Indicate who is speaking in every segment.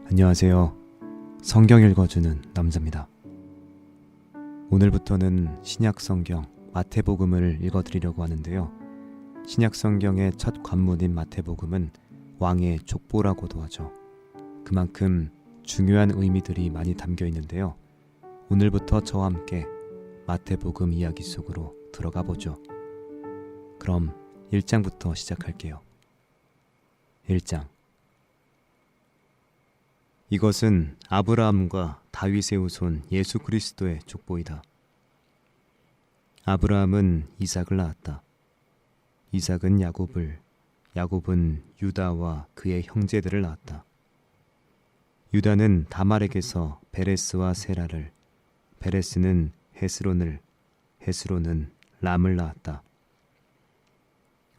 Speaker 1: 안녕하세요. 성경 읽어주는 남자입니다. 오늘부터는 신약 성경 마태복음을 읽어드리려고 하는데요. 신약 성경의 첫 관문인 마태복음은 왕의 족보라고도 하죠. 그만큼 중요한 의미들이 많이 담겨 있는데요. 오늘부터 저와 함께 마태복음 이야기 속으로 들어가 보죠. 그럼 1장부터 시작할게요. 1장. 이것은 아브라함과 다윗의 후손 예수 그리스도의 족보이다. 아브라함은 이삭을 낳았다. 이삭은 야곱을, 야곱은 유다와 그의 형제들을 낳았다. 유다는 다말에게서 베레스와 세라를, 베레스는 헤스론을, 헤스론은 람을 낳았다.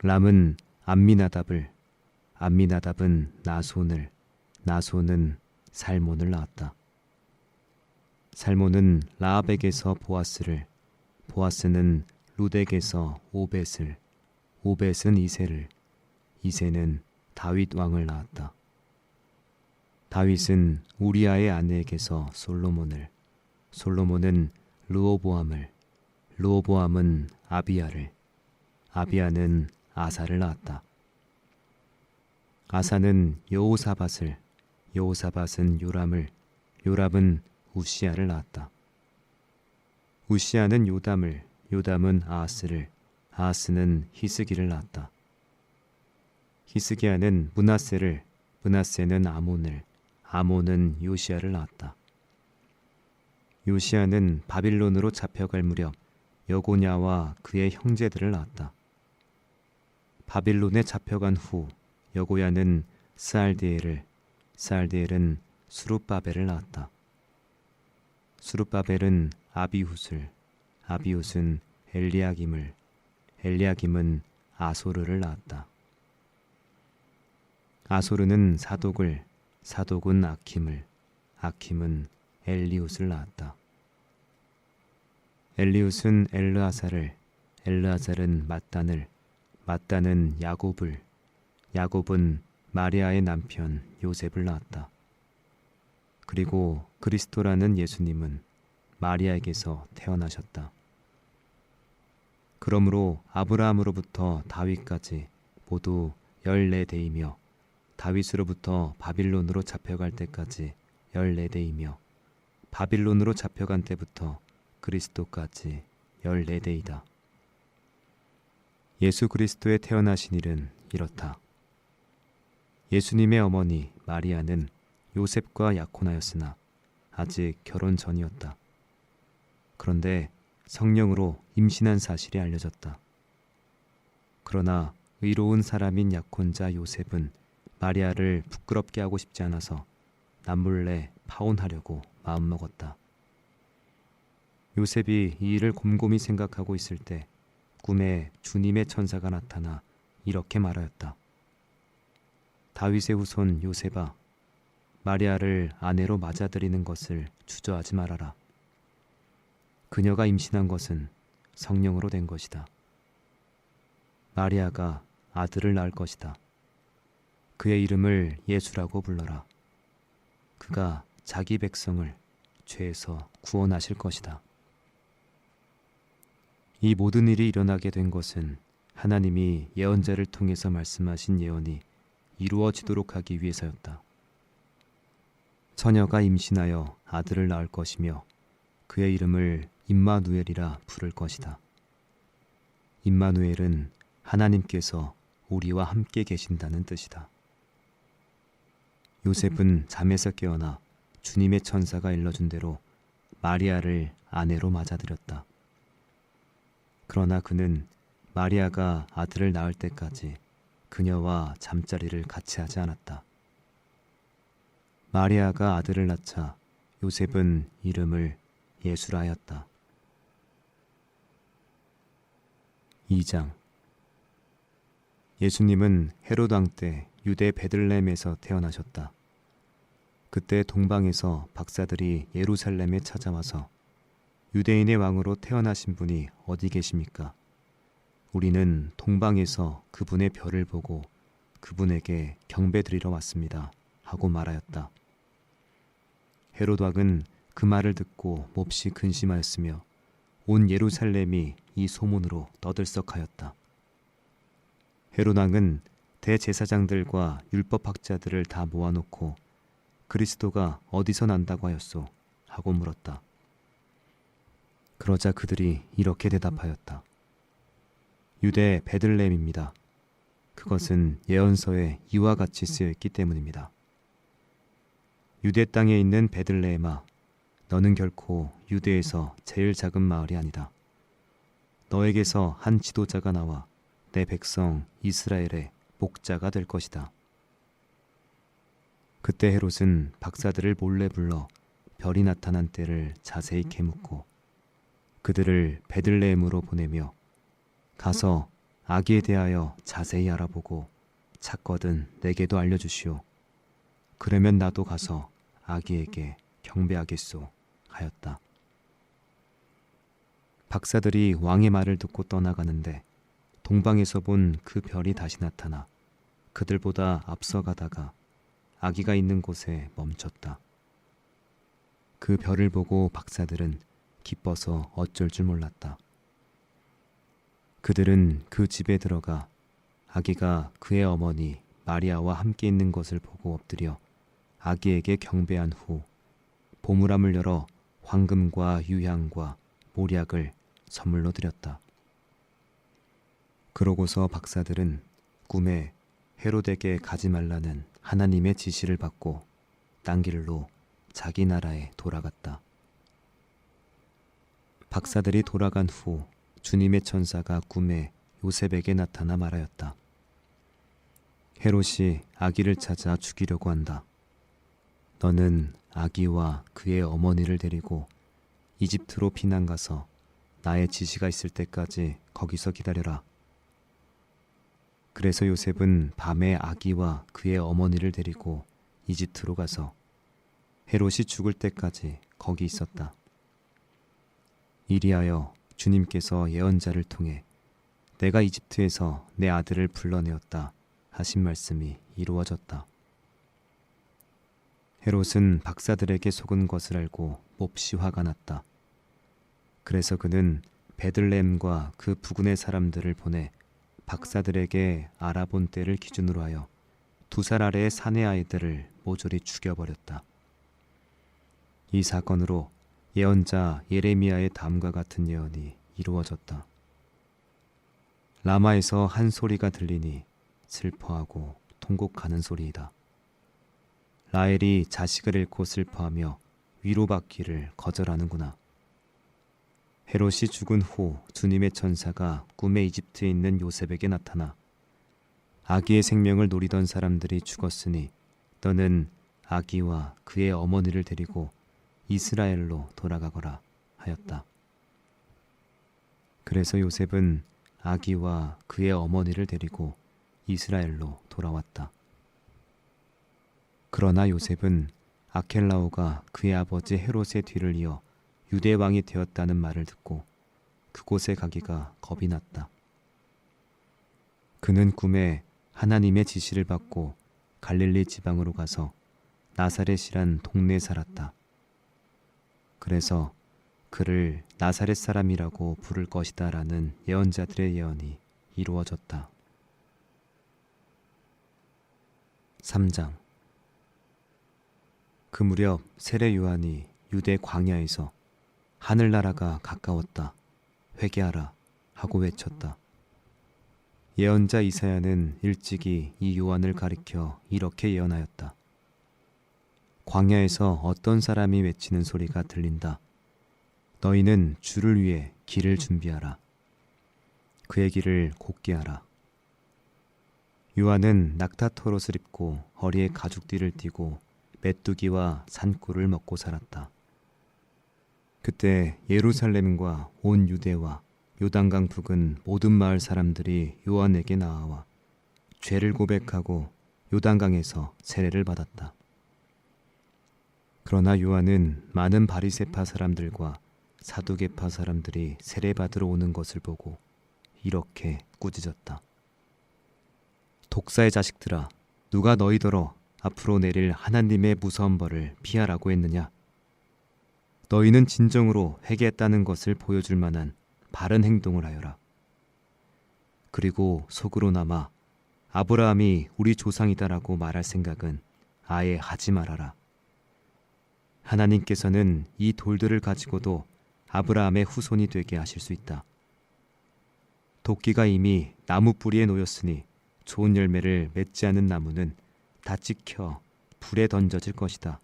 Speaker 1: 람은 암미나답을, 암미나답은 나손을, 나손은 살몬을 낳았다. 살몬은 라합에게서 보아스를, 보아스는 룻에게서 오벳을, 오벳은 이새를, 이새는 다윗 왕을 낳았다. 다윗은 우리아의 아내에게서 솔로몬을, 솔로몬은 르호보암을, 르호보암은 아비야를, 아비야는 아사를 낳았다. 아사는 여호사밧을, 여호사밧은 요람을, 요람은 우시야를 낳았다. 우시야는 요담을, 요담은 아하스를, 아하스는 히스기를 낳았다. 히스기야는 므낫세를, 므낫세는 아몬을, 아몬은 요시야를 낳았다. 요시야는 바빌론으로 잡혀갈 무렵 여고냐와 그의 형제들을 낳았다. 바빌론에 잡혀간 후 여고야는 스알디엘을, 스알디엘은 수룹바벨을 낳았다. 수룹바벨은 아비훗을, 아비훗은 엘리야김을, 엘리야김은 아소르를 낳았다. 아소르는 사독을, 사독은 아킴을, 아킴은 엘리훗을 낳았다. 엘리훗은 엘르아살을, 엘르아살은 mat단을, mat단은 야곱을, 야곱은 마리아의 남편 요셉을 낳았다. 그리고 그리스도라는 예수님은 마리아에게서 태어나셨다. 그러므로 아브라함으로부터 다윗까지 모두 14대이며 다윗으로부터 바빌론으로 잡혀갈 때까지 14대이며 바빌론으로 잡혀간 때부터 그리스도까지 14대이다. 예수 그리스도의 태어나신 일은 이렇다. 예수님의 어머니 마리아는 요셉과 약혼하였으나 아직 결혼 전이었다. 그런데 성령으로 임신한 사실이 알려졌다. 그러나 의로운 사람인 약혼자 요셉은 마리아를 부끄럽게 하고 싶지 않아서 남몰래 파혼하려고 마음먹었다. 요셉이 이 일을 곰곰이 생각하고 있을 때 꿈에 주님의 천사가 나타나 이렇게 말하였다. 다윗의 후손 요셉아, 마리아를 아내로 맞아들이는 것을 주저하지 말아라. 그녀가 임신한 것은 성령으로 된 것이다. 마리아가 아들을 낳을 것이다. 그의 이름을 예수라고 불러라. 그가 자기 백성을 죄에서 구원하실 것이다. 이 모든 일이 일어나게 된 것은 하나님이 예언자를 통해서 말씀하신 예언이 이루어지도록 하기 위해서였다. 처녀가 임신하여 아들을 낳을 것이며 그의 이름을 임마누엘이라 부를 것이다. 임마누엘은 하나님께서 우리와 함께 계신다는 뜻이다. 요셉은 잠에서 깨어나 주님의 천사가 일러준 대로 마리아를 아내로 맞아들였다. 그러나 그는 마리아가 아들을 낳을 때까지 그녀와 잠자리를 같이 하지 않았다. 마리아가 아들을 낳자 요셉은 이름을 예수라 하였다. 2장. 예수님은 헤롯 왕 때 유대 베들레헴에서 태어나셨다. 그때 동방에서 박사들이 예루살렘에 찾아와서 유대인의 왕으로 태어나신 분이 어디 계십니까? 우리는 동방에서 그분의 별을 보고 그분에게 경배드리러 왔습니다. 하고 말하였다. 헤롯 왕은 그 말을 듣고 몹시 근심하였으며 온 예루살렘이 이 소문으로 떠들썩하였다. 헤롯 왕은 대제사장들과 율법학자들을 다 모아놓고 그리스도가 어디서 난다고 하였소? 하고 물었다. 그러자 그들이 이렇게 대답하였다. 유대 베들레헴입니다. 그것은 예언서에 이와 같이 쓰여 있기 때문입니다. 유대 땅에 있는 베들레헴아, 너는 결코 유대에서 제일 작은 마을이 아니다. 너에게서 한 지도자가 나와 내 백성 이스라엘의 목자가 될 것이다. 그때 헤롯은 박사들을 몰래 불러 별이 나타난 때를 자세히 캐묻고 그들을 베들레헴으로 보내며 가서 아기에 대하여 자세히 알아보고 찾거든 내게도 알려주시오. 그러면 나도 가서 아기에게 경배하겠소 하였다. 박사들이 왕의 말을 듣고 떠나가는데 동방에서 본 그 별이 다시 나타나 그들보다 앞서가다가 아기가 있는 곳에 멈췄다. 그 별을 보고 박사들은 기뻐서 어쩔 줄 몰랐다. 그들은 그 집에 들어가 아기가 그의 어머니 마리아와 함께 있는 것을 보고 엎드려 아기에게 경배한 후 보물함을 열어 황금과 유향과 몰약을 선물로 드렸다. 그러고서 박사들은 꿈에 헤롯에게 가지 말라는 하나님의 지시를 받고 딴 길로 자기 나라에 돌아갔다. 박사들이 돌아간 후 주님의 천사가 꿈에 요셉에게 나타나 말하였다. 헤롯이 아기를 찾아 죽이려고 한다. 너는 아기와 그의 어머니를 데리고 이집트로 피난 가서 나의 지시가 있을 때까지 거기서 기다려라. 그래서 요셉은 밤에 아기와 그의 어머니를 데리고 이집트로 가서 헤롯이 죽을 때까지 거기 있었다. 이리하여 주님께서 예언자를 통해 내가 이집트에서 내 아들을 불러내었다 하신 말씀이 이루어졌다. 헤롯은 박사들에게 속은 것을 알고 몹시 화가 났다. 그래서 그는 베들레헴과 그 부근의 사람들을 보내 박사들에게 알아본 때를 기준으로 하여 2살 아래의 사내 아이들을 모조리 죽여버렸다. 이 사건으로 예언자 예레미야의 다음과 같은 예언이 이루어졌다. 라마에서 한 소리가 들리니 슬퍼하고 통곡하는 소리이다. 라헬이 자식을 잃고 슬퍼하며 위로받기를 거절하는구나. 헤롯이 죽은 후 주님의 천사가 꿈에 이집트에 있는 요셉에게 나타나 아기의 생명을 노리던 사람들이 죽었으니 너는 아기와 그의 어머니를 데리고 이스라엘로 돌아가거라 하였다. 그래서 요셉은 아기와 그의 어머니를 데리고 이스라엘로 돌아왔다. 그러나 요셉은 아켈라오가 그의 아버지 헤롯의 뒤를 이어 유대 왕이 되었다는 말을 듣고 그곳에 가기가 겁이 났다. 그는 꿈에 하나님의 지시를 받고 갈릴리 지방으로 가서 나사렛이란 동네에 살았다. 그래서 그를 나사렛 사람이라고 부를 것이다 라는 예언자들의 예언이 이루어졌다. 3장. 그 무렵 세례 요한이 유대 광야에서 하늘나라가 가까웠다. 회개하라 하고 외쳤다. 예언자 이사야는 일찍이 이 요한을 가리켜 이렇게 예언하였다. 광야에서 어떤 사람이 외치는 소리가 들린다. 너희는 주를 위해 길을 준비하라. 그의 길을 곧게 하라. 요한은 낙타털옷을 입고 허리에 가죽띠를 띠고 메뚜기와 산꿀을 먹고 살았다. 그때 예루살렘과 온 유대와 요단강 부근 모든 마을 사람들이 요한에게 나아와 죄를 고백하고 요단강에서 세례를 받았다. 그러나 요한은 많은 바리새파 사람들과 사두개파 사람들이 세례받으러 오는 것을 보고 이렇게 꾸짖었다. 독사의 자식들아, 누가 너희더러 앞으로 내릴 하나님의 무서운 벌을 피하라고 했느냐? 너희는 진정으로 회개했다는 것을 보여줄 만한 바른 행동을 하여라. 그리고 속으로나마 아브라함이 우리 조상이다라고 말할 생각은 아예 하지 말아라. 하나님께서는 이 돌들을 가지고도 아브라함의 후손이 되게 하실 수 있다. 도끼가 이미 나무 뿌리에 놓였으니 좋은 열매를 맺지 않은 나무는 다 찍혀 불에 던져질 것이다.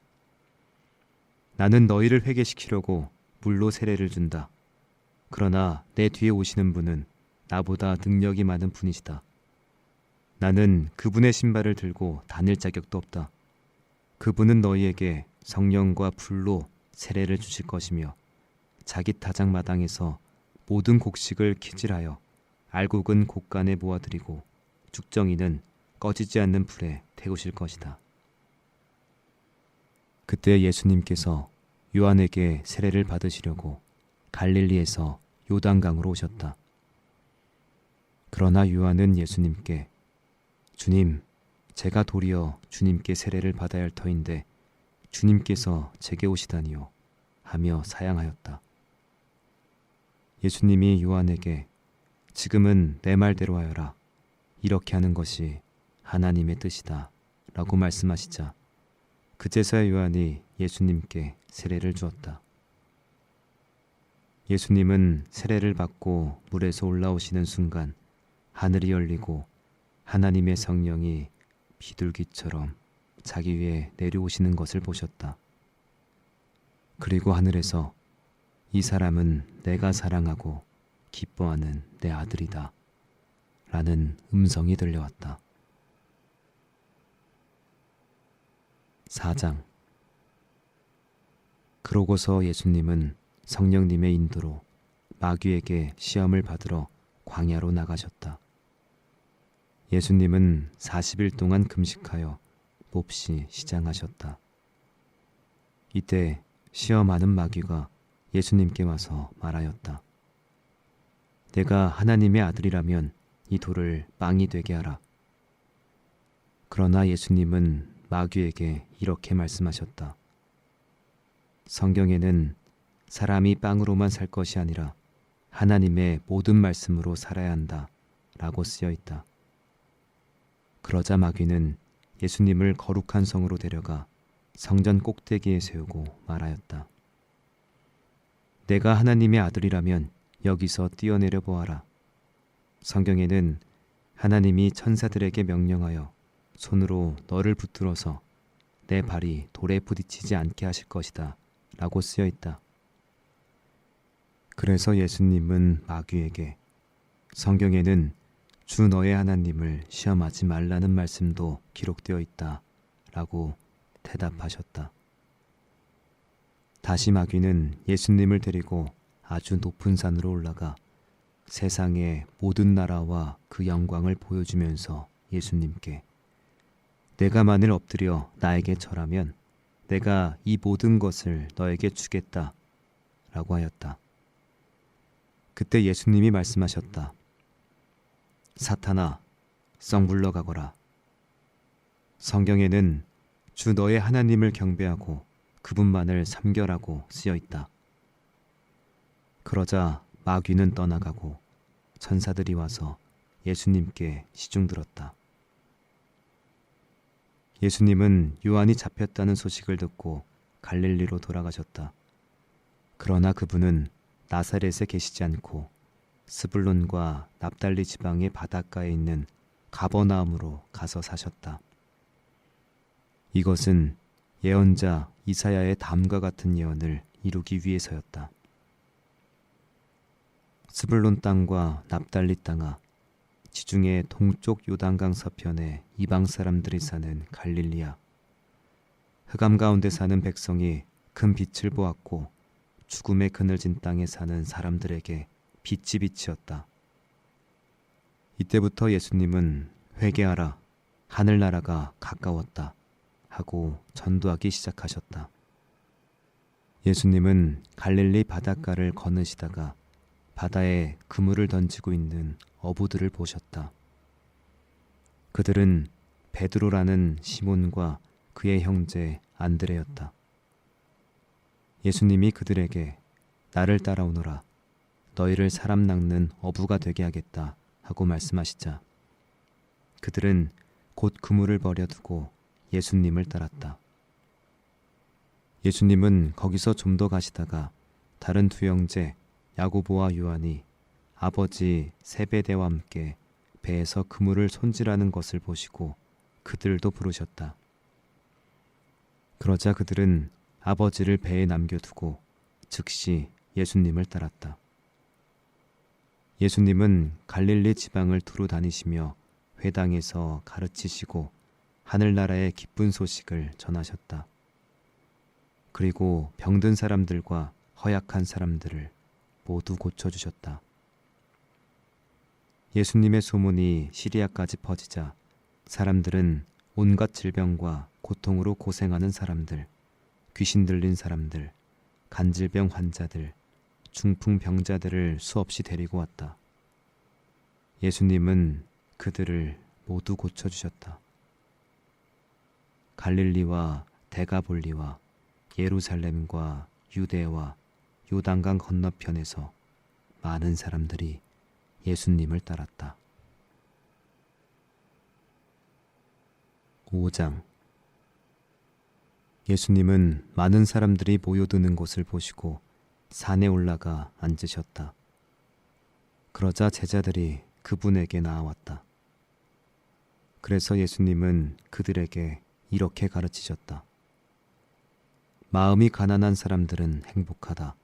Speaker 1: 나는 너희를 회개시키려고 물로 세례를 준다. 그러나 내 뒤에 오시는 분은 나보다 능력이 많은 분이시다. 나는 그분의 신발을 들고 다닐 자격도 없다. 그분은 너희에게 성령과 불로 세례를 주실 것이며 자기 타작마당에서 모든 곡식을 키질하여 알곡은 곡간에 모아들이고 죽정이는 꺼지지 않는 불에 태우실 것이다. 그때 예수님께서 요한에게 세례를 받으시려고 갈릴리에서 요단강으로 오셨다. 그러나 요한은 예수님께 주님, 제가 도리어 주님께 세례를 받아야 할 터인데 주님께서 제게 오시다니요 하며 사양하였다. 예수님이 요한에게 지금은 내 말대로 하여라. 이렇게 하는 것이 하나님의 뜻이다 라고 말씀하시자 그제서야 요한이 예수님께 세례를 주었다. 예수님은 세례를 받고 물에서 올라오시는 순간 하늘이 열리고 하나님의 성령이 비둘기처럼 자기 위에 내려오시는 것을 보셨다. 그리고 하늘에서 이 사람은 내가 사랑하고 기뻐하는 내 아들이다 라는 음성이 들려왔다. 4장. 그러고서 예수님은 성령님의 인도로 마귀에게 시험을 받으러 광야로 나가셨다. 예수님은 40일 동안 금식하여 몹시 시장하셨다. 이때 시험하는 마귀가 예수님께 와서 말하였다. 내가 하나님의 아들이라면 이 돌을 빵이 되게 하라. 그러나 예수님은 마귀에게 이렇게 말씀하셨다. 성경에는 사람이 빵으로만 살 것이 아니라 하나님의 모든 말씀으로 살아야 한다 라고 쓰여 있다. 그러자 마귀는 예수님을 거룩한 성으로 데려가 성전 꼭대기에 세우고 말하였다. 내가 하나님의 아들이라면 여기서 뛰어내려 보아라. 성경에는 하나님이 천사들에게 명령하여 손으로 너를 붙들어서 내 발이 돌에 부딪히지 않게 하실 것이다 라고 쓰여 있다. 그래서 예수님은 마귀에게 성경에는 주 너의 하나님을 시험하지 말라는 말씀도 기록되어 있다 라고 대답하셨다. 다시 마귀는 예수님을 데리고 아주 높은 산으로 올라가 세상의 모든 나라와 그 영광을 보여주면서 예수님께 내가 만일 엎드려 나에게 절하면 내가 이 모든 것을 너에게 주겠다 라고 하였다. 그때 예수님이 말씀하셨다. 사탄아, 썩 물러가거라. 성경에는 주 너의 하나님을 경배하고 그분만을 삼결하고 쓰여 있다. 그러자 마귀는 떠나가고 천사들이 와서 예수님께 시중들었다. 예수님은 요한이 잡혔다는 소식을 듣고 갈릴리로 돌아가셨다. 그러나 그분은 나사렛에 계시지 않고 스불론과 납달리 지방의 바닷가에 있는 가버나움으로 가서 사셨다. 이것은 예언자 이사야의 담과 같은 예언을 이루기 위해서였다. 스불론 땅과 납달리 땅아, 지중해 동쪽 요단강 서편에 이방 사람들이 사는 갈릴리야. 흑암 가운데 사는 백성이 큰 빛을 보았고 죽음의 그늘진 땅에 사는 사람들에게 빛이 비치었다. 이때부터 예수님은 회개하라, 하늘나라가 가까웠다 하고 전도하기 시작하셨다. 예수님은 갈릴리 바닷가를 거느시다가 바다에 그물을 던지고 있는 어부들을 보셨다. 그들은 베드로라는 시몬과 그의 형제 안드레였다. 예수님이 그들에게 나를 따라오너라, 너희를 사람 낚는 어부가 되게 하겠다 하고 말씀하시자 그들은 곧 그물을 버려두고 예수님을 따랐다. 예수님은 거기서 좀 더 가시다가 다른 두 형제 야고보와 요한이 아버지 세베대와 함께 배에서 그물을 손질하는 것을 보시고 그들도 부르셨다. 그러자 그들은 아버지를 배에 남겨두고 즉시 예수님을 따랐다. 예수님은 갈릴리 지방을 두루 다니시며 회당에서 가르치시고 하늘나라의 기쁜 소식을 전하셨다. 그리고 병든 사람들과 허약한 사람들을 모두 고쳐주셨다. 예수님의 소문이 시리아까지 퍼지자 사람들은 온갖 질병과 고통으로 고생하는 사람들, 귀신 들린 사람들, 간질병 환자들, 중풍병자들을 수없이 데리고 왔다. 예수님은 그들을 모두 고쳐주셨다. 갈릴리와 데가볼리와 예루살렘과 유대와 요단강 건너편에서 많은 사람들이 예수님을 따랐다. 5장. 예수님은 많은 사람들이 모여드는 곳을 보시고 산에 올라가 앉으셨다. 그러자 제자들이 그분에게 나아왔다. 그래서 예수님은 그들에게 이렇게 가르치셨다. 마음이 가난한 사람들은 행복하다.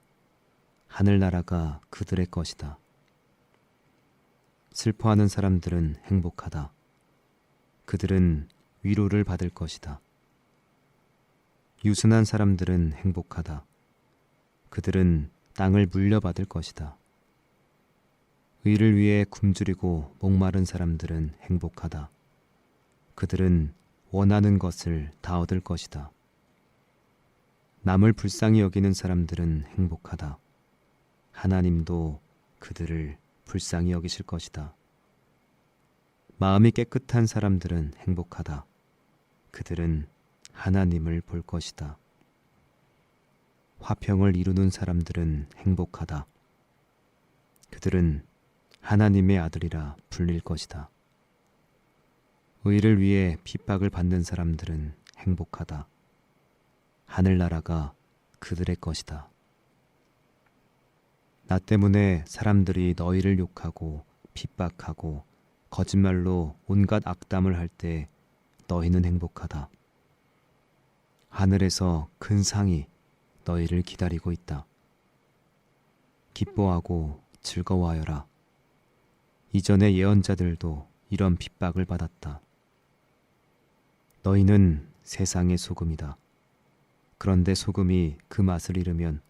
Speaker 1: 하늘나라가 그들의 것이다. 슬퍼하는 사람들은 행복하다. 그들은 위로를 받을 것이다. 유순한 사람들은 행복하다. 그들은 땅을 물려받을 것이다. 의를 위해 굶주리고 목마른 사람들은 행복하다. 그들은 원하는 것을 다 얻을 것이다. 남을 불쌍히 여기는 사람들은 행복하다. 하나님도 그들을 불쌍히 여기실 것이다. 마음이 깨끗한 사람들은 행복하다. 그들은 하나님을 볼 것이다. 화평을 이루는 사람들은 행복하다. 그들은 하나님의 아들이라 불릴 것이다. 의를 위해 핍박을 받는 사람들은 행복하다. 하늘나라가 그들의 것이다. 나 때문에 사람들이 너희를 욕하고 핍박하고 거짓말로 온갖 악담을 할 때 너희는 행복하다. 하늘에서 큰 상이 너희를 기다리고 있다. 기뻐하고 즐거워하여라. 이전의 예언자들도 이런 핍박을 받았다. 너희는 세상의 소금이다. 그런데 소금이 그 맛을 잃으면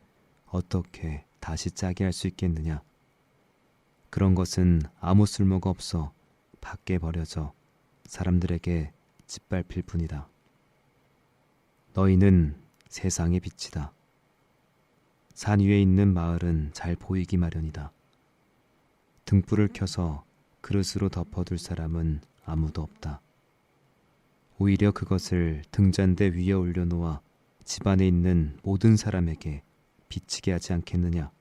Speaker 1: 어떻게 다시 짜게 할 수 있겠느냐? 그런 것은 아무 쓸모가 없어 밖에 버려져 사람들에게 짓밟힐 뿐이다. 너희는 세상의 빛이다. 산 위에 있는 마을은 잘 보이기 마련이다. 등불을 켜서 그릇으로 덮어둘 사람은 아무도 없다. 오히려 그것을 등잔대 위에 올려놓아 집안에 있는 모든 사람에게 비치게 하지 않겠느냐?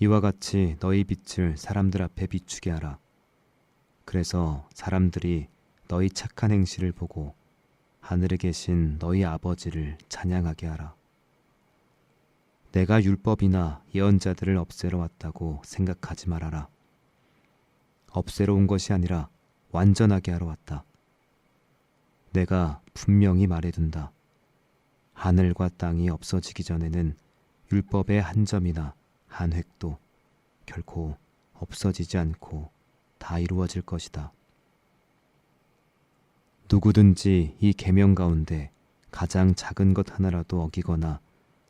Speaker 1: 이와 같이 너희 빛을 사람들 앞에 비추게 하라. 그래서 사람들이 너희 착한 행실을 보고 하늘에 계신 너희 아버지를 찬양하게 하라. 내가 율법이나 예언자들을 없애러 왔다고 생각하지 말아라. 없애러 온 것이 아니라 완전하게 하러 왔다. 내가 분명히 말해둔다. 하늘과 땅이 없어지기 전에는 율법의 한 점이나 한 획도 결코 없어지지 않고 다 이루어질 것이다. 누구든지 이 계명 가운데 가장 작은 것 하나라도 어기거나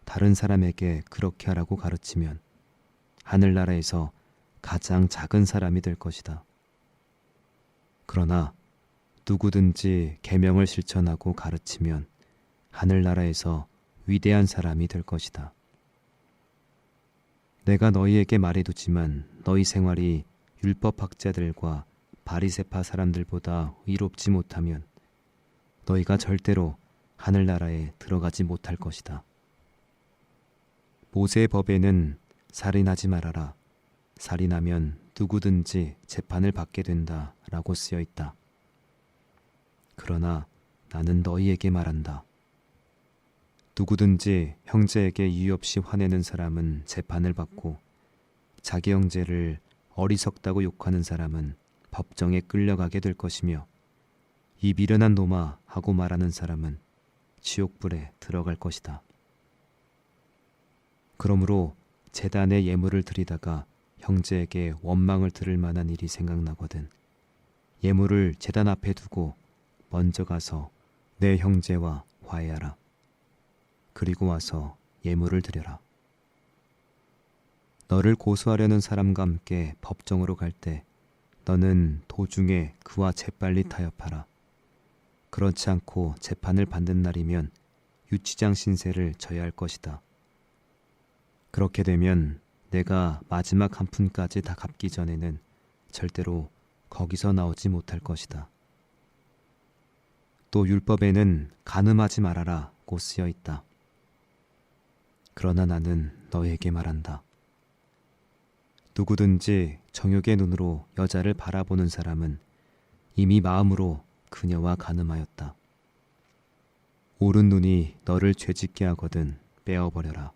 Speaker 1: 다른 사람에게 그렇게 하라고 가르치면 하늘나라에서 가장 작은 사람이 될 것이다. 그러나 누구든지 계명을 실천하고 가르치면 하늘나라에서 위대한 사람이 될 것이다. 내가 너희에게 말해두지만 너희 생활이 율법학자들과 바리새파 사람들보다 의롭지 못하면 너희가 절대로 하늘나라에 들어가지 못할 것이다. 모세의 법에는 살인하지 말아라. 살인하면 누구든지 재판을 받게 된다 라고 쓰여 있다. 그러나 나는 너희에게 말한다. 누구든지 형제에게 이유 없이 화내는 사람은 재판을 받고 자기 형제를 어리석다고 욕하는 사람은 법정에 끌려가게 될 것이며 이 미련한 놈아 하고 말하는 사람은 지옥불에 들어갈 것이다. 그러므로 제단에 예물을 드리다가 형제에게 원망을 들을 만한 일이 생각나거든 예물을 제단 앞에 두고 먼저 가서 내 형제와 화해하라. 그리고 와서 예물을 드려라. 너를 고소하려는 사람과 함께 법정으로 갈 때 너는 도중에 그와 재빨리 타협하라. 그렇지 않고 재판을 받는 날이면 유치장 신세를 져야 할 것이다. 그렇게 되면 내가 마지막 한 푼까지 다 갚기 전에는 절대로 거기서 나오지 못할 것이다. 또 율법에는 간음하지 말아라고 쓰여 있다. 그러나 나는 너에게 말한다. 누구든지 정욕의 눈으로 여자를 바라보는 사람은 이미 마음으로 그녀와 간음하였다. 오른 눈이 너를 죄짓게 하거든 빼어버려라.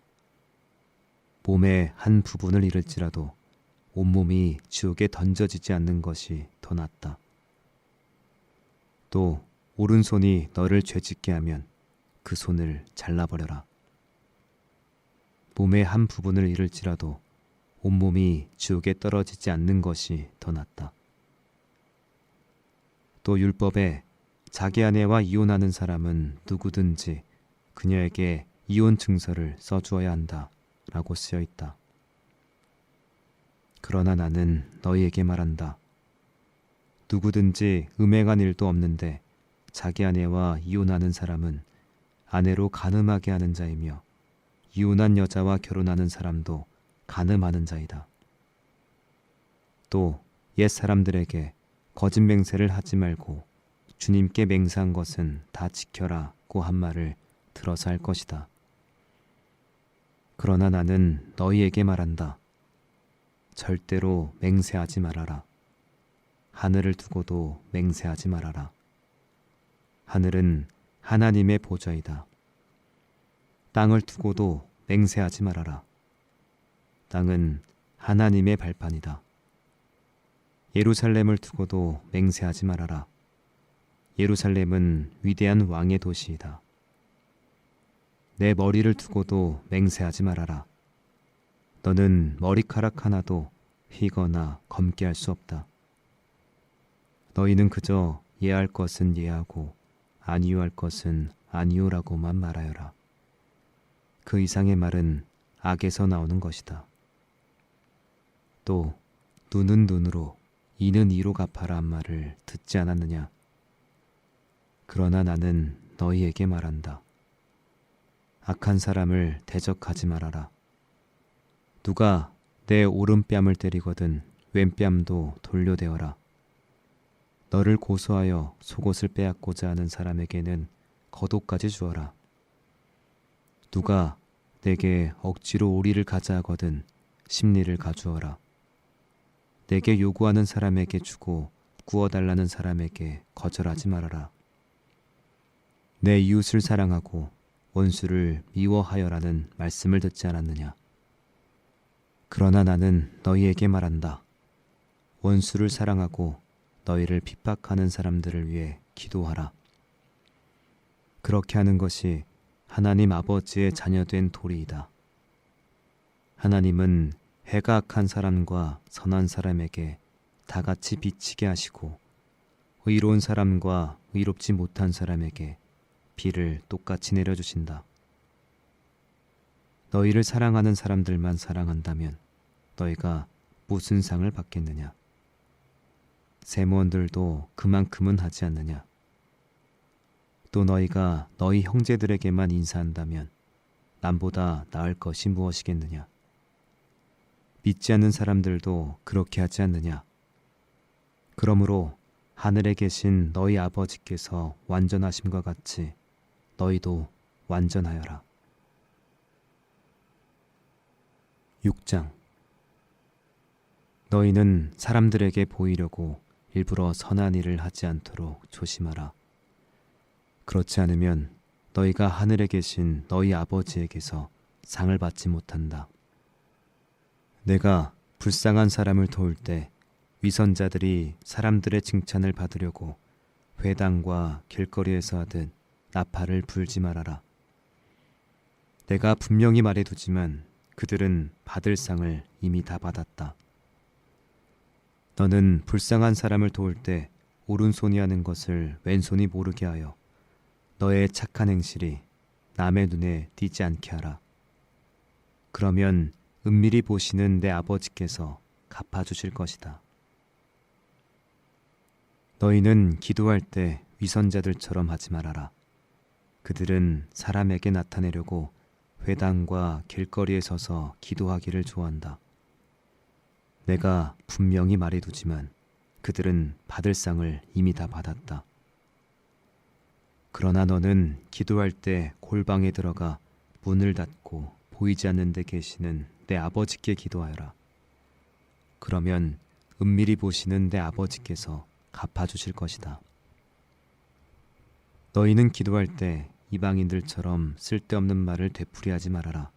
Speaker 1: 몸의 한 부분을 잃을지라도 온몸이 지옥에 던져지지 않는 것이 더 낫다. 또 오른손이 너를 죄짓게 하면 그 손을 잘라버려라. 몸의 한 부분을 잃을지라도 온몸이 지옥에 떨어지지 않는 것이 더 낫다. 또 율법에 자기 아내와 이혼하는 사람은 누구든지 그녀에게 이혼 증서를 써주어야 한다 라고 쓰여 있다. 그러나 나는 너희에게 말한다. 누구든지 음행한 일도 없는데 자기 아내와 이혼하는 사람은 아내로 간음하게 하는 자이며 이혼한 여자와 결혼하는 사람도 간음하는 자이다. 또 옛 사람들에게 거짓 맹세를 하지 말고 주님께 맹세한 것은 다 지켜라고 한 말을 들어서 할 것이다. 그러나 나는 너희에게 말한다. 절대로 맹세하지 말아라. 하늘을 두고도 맹세하지 말아라. 하늘은 하나님의 보좌이다. 땅을 두고도 맹세하지 말아라. 땅은 하나님의 발판이다. 예루살렘을 두고도 맹세하지 말아라. 예루살렘은 위대한 왕의 도시이다. 내 머리를 두고도 맹세하지 말아라. 너는 머리카락 하나도 휘거나 검게 할 수 없다. 너희는 그저 예할 것은 예하고 아니요 할 것은 아니요라고만 말하여라. 그 이상의 말은 악에서 나오는 것이다. 또 눈은 눈으로 이는 이로 갚아라 한 말을 듣지 않았느냐? 그러나 나는 너희에게 말한다. 악한 사람을 대적하지 말아라. 누가 내 오른뺨을 때리거든 왼뺨도 돌려대어라. 너를 고소하여 속옷을 빼앗고자 하는 사람에게는 겉옷까지 주어라. 누가 내게 억지로 오리를 가자 하거든 심리를 가주어라. 내게 요구하는 사람에게 주고 구워달라는 사람에게 거절하지 말아라. 내 이웃을 사랑하고 원수를 미워하여라는 말씀을 듣지 않았느냐? 그러나 나는 너희에게 말한다. 원수를 사랑하고 너희를 핍박하는 사람들을 위해 기도하라. 그렇게 하는 것이 하나님 아버지의 자녀된 도리이다. 하나님은 해가 악한 사람과 선한 사람에게 다 같이 비치게 하시고 의로운 사람과 의롭지 못한 사람에게 비를 똑같이 내려주신다. 너희를 사랑하는 사람들만 사랑한다면 너희가 무슨 상을 받겠느냐? 세무원들도 그만큼은 하지 않느냐? 또 너희가 너희 형제들에게만 인사한다면 남보다 나을 것이 무엇이겠느냐? 믿지 않는 사람들도 그렇게 하지 않느냐? 그러므로 하늘에 계신 너희 아버지께서 완전하심과 같이 너희도 완전하여라. 6장. 너희는 사람들에게 보이려고 일부러 선한 일을 하지 않도록 조심하라. 그렇지 않으면 너희가 하늘에 계신 너희 아버지에게서 상을 받지 못한다. 내가 불쌍한 사람을 도울 때 위선자들이 사람들의 칭찬을 받으려고 회당과 길거리에서 하듯 나팔을 불지 말아라. 내가 분명히 말해두지만 그들은 받을 상을 이미 다 받았다. 너는 불쌍한 사람을 도울 때 오른손이 하는 것을 왼손이 모르게 하여 너의 착한 행실이 남의 눈에 띄지 않게 하라. 그러면 은밀히 보시는 내 아버지께서 갚아주실 것이다. 너희는 기도할 때 위선자들처럼 하지 말아라. 그들은 사람에게 나타내려고 회당과 길거리에 서서 기도하기를 좋아한다. 내가 분명히 말해두지만 그들은 받을 상을 이미 다 받았다. 그러나 너는 기도할 때 골방에 들어가 문을 닫고 보이지 않는 데 계시는 내 아버지께 기도하여라. 그러면 은밀히 보시는 내 아버지께서 갚아주실 것이다. 너희는 기도할 때 이방인들처럼 쓸데없는 말을 되풀이하지 말아라.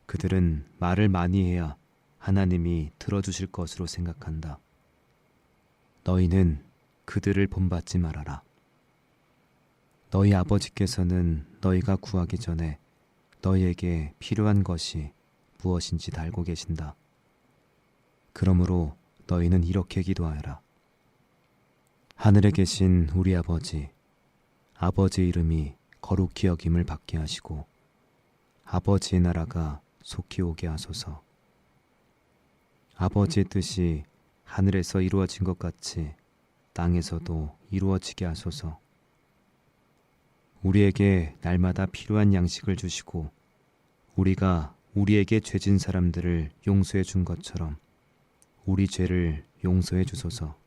Speaker 1: 그들은 말을 많이 해야 하나님이 들어주실 것으로 생각한다. 너희는 그들을 본받지 말아라. 너희 아버지께서는 너희가 구하기 전에 너희에게 필요한 것이 무엇인지 다 알고 계신다. 그러므로 너희는 이렇게 기도하여라. 하늘에 계신 우리 아버지, 아버지의 이름이 거룩히 여김을 받게 하시고 아버지의 나라가 속히 오게 하소서. 아버지의 뜻이 하늘에서 이루어진 것 같이 땅에서도 이루어지게 하소서. 우리에게 날마다 필요한 양식을 주시고 우리가 우리에게 죄진 사람들을 용서해 준 것처럼 우리 죄를 용서해 주소서.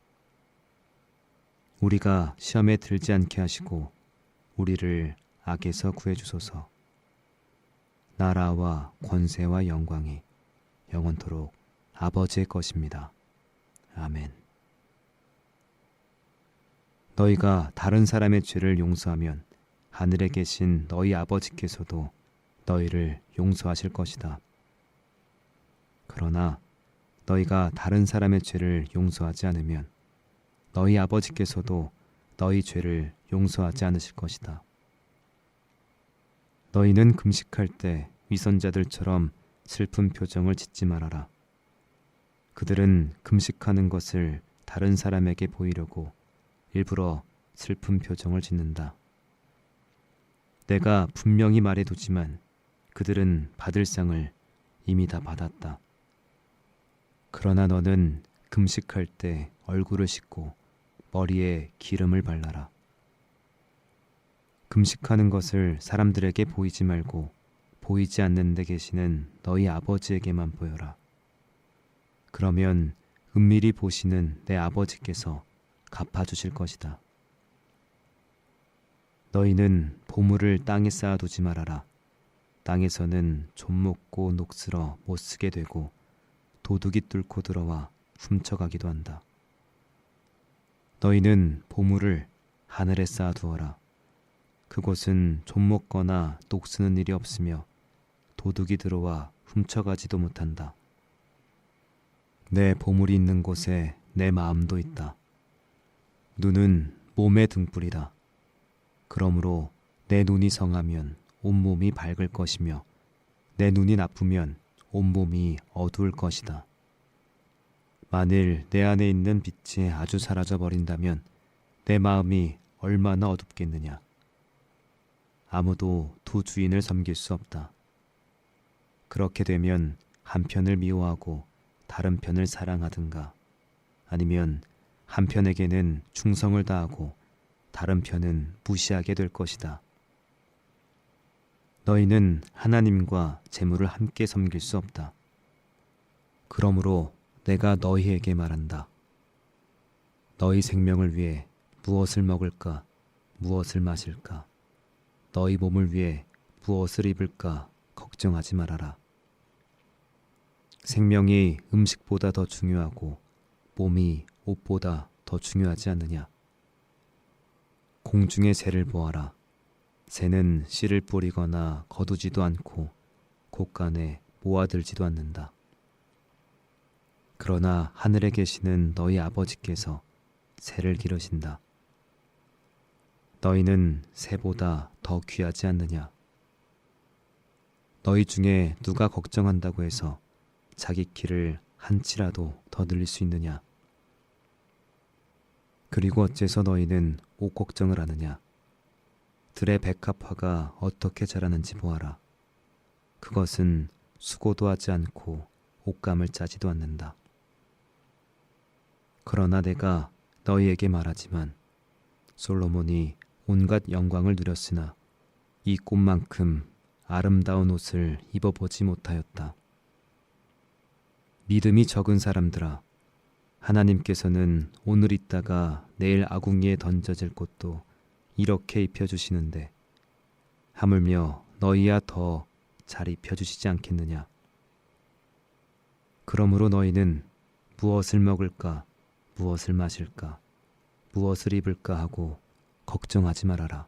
Speaker 1: 우리가 시험에 들지 않게 하시고 우리를 악에서 구해 주소서. 나라와 권세와 영광이 영원토록 아버지의 것입니다. 아멘. 너희가 다른 사람의 죄를 용서하면 하늘에 계신 너희 아버지께서도 너희를 용서하실 것이다. 그러나 너희가 다른 사람의 죄를 용서하지 않으면 너희 아버지께서도 너희 죄를 용서하지 않으실 것이다. 너희는 금식할 때 위선자들처럼 슬픈 표정을 짓지 말아라. 그들은 금식하는 것을 다른 사람에게 보이려고 일부러 슬픈 표정을 짓는다. 내가 분명히 말해두지만 그들은 받을 상을 이미 다 받았다. 그러나 너는 금식할 때 얼굴을 씻고 머리에 기름을 발라라. 금식하는 것을 사람들에게 보이지 말고 보이지 않는 데 계시는 너희 아버지에게만 보여라. 그러면 은밀히 보시는 내 아버지께서 갚아주실 것이다. 너희는 보물을 땅에 쌓아두지 말아라. 땅에서는 좀 먹고 녹슬어 못 쓰게 되고 도둑이 뚫고 들어와 훔쳐가기도 한다. 너희는 보물을 하늘에 쌓아두어라. 그곳은 좀 먹거나 녹쓰는 일이 없으며 도둑이 들어와 훔쳐가지도 못한다. 내 보물이 있는 곳에 내 마음도 있다. 눈은 몸의 등불이다. 그러므로 내 눈이 성하면 온몸이 밝을 것이며 내 눈이 나쁘면 온몸이 어두울 것이다. 만일 내 안에 있는 빛이 아주 사라져 버린다면 내 마음이 얼마나 어둡겠느냐. 아무도 두 주인을 섬길 수 없다. 그렇게 되면 한 편을 미워하고 다른 편을 사랑하든가 아니면 한편에게는 충성을 다하고 다른 편은 무시하게 될 것이다. 너희는 하나님과 재물을 함께 섬길 수 없다. 그러므로 내가 너희에게 말한다. 너희 생명을 위해 무엇을 먹을까, 무엇을 마실까, 너희 몸을 위해 무엇을 입을까 걱정하지 말아라. 생명이 음식보다 더 중요하고 몸이 옷보다 더 중요하지 않느냐. 공중의 새를 보아라. 새는 씨를 뿌리거나 거두지도 않고 곳간에 모아들지도 않는다. 그러나 하늘에 계시는 너희 아버지께서 새를 기르신다. 너희는 새보다 더 귀하지 않느냐. 너희 중에 누가 걱정한다고 해서 자기 키를 한 치라도 더 늘릴 수 있느냐. 그리고 어째서 너희는 옷 걱정을 하느냐. 들의 백합화가 어떻게 자라는지 보아라. 그것은 수고도 하지 않고 옷감을 짜지도 않는다. 그러나 내가 너희에게 말하지만 솔로몬이 온갖 영광을 누렸으나 이 꽃만큼 아름다운 옷을 입어보지 못하였다. 믿음이 적은 사람들아, 하나님께서는 오늘 있다가 내일 아궁이에 던져질 꽃도 이렇게 입혀주시는데 하물며 너희야 더 잘 입혀주시지 않겠느냐. 그러므로 너희는 무엇을 먹을까, 무엇을 마실까, 무엇을 입을까 하고 걱정하지 말아라.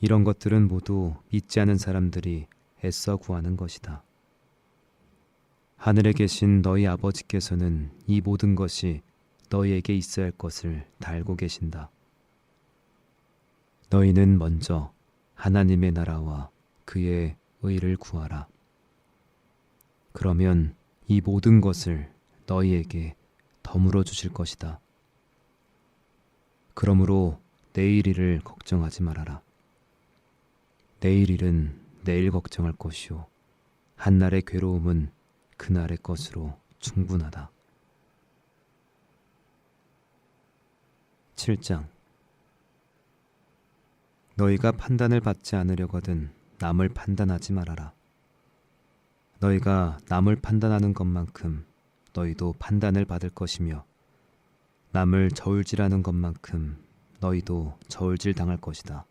Speaker 1: 이런 것들은 모두 믿지 않은 사람들이 애써 구하는 것이다. 하늘에 계신 너희 아버지께서는 이 모든 것이 너희에게 있어야 할 것을 다 알고 계신다. 너희는 먼저 하나님의 나라와 그의 의를 구하라. 그러면 이 모든 것을 너희에게 덤으로 주실 것이다. 그러므로 내일 일을 걱정하지 말아라. 내일 일은 내일 걱정할 것이요 한날의 괴로움은 그날의 것으로 충분하다. 7장. 너희가 판단을 받지 않으려거든 남을 판단하지 말아라. 너희가 남을 판단하는 것만큼 너희도 판단을 받을 것이며 남을 저울질하는 것만큼 너희도 저울질 당할 것이다.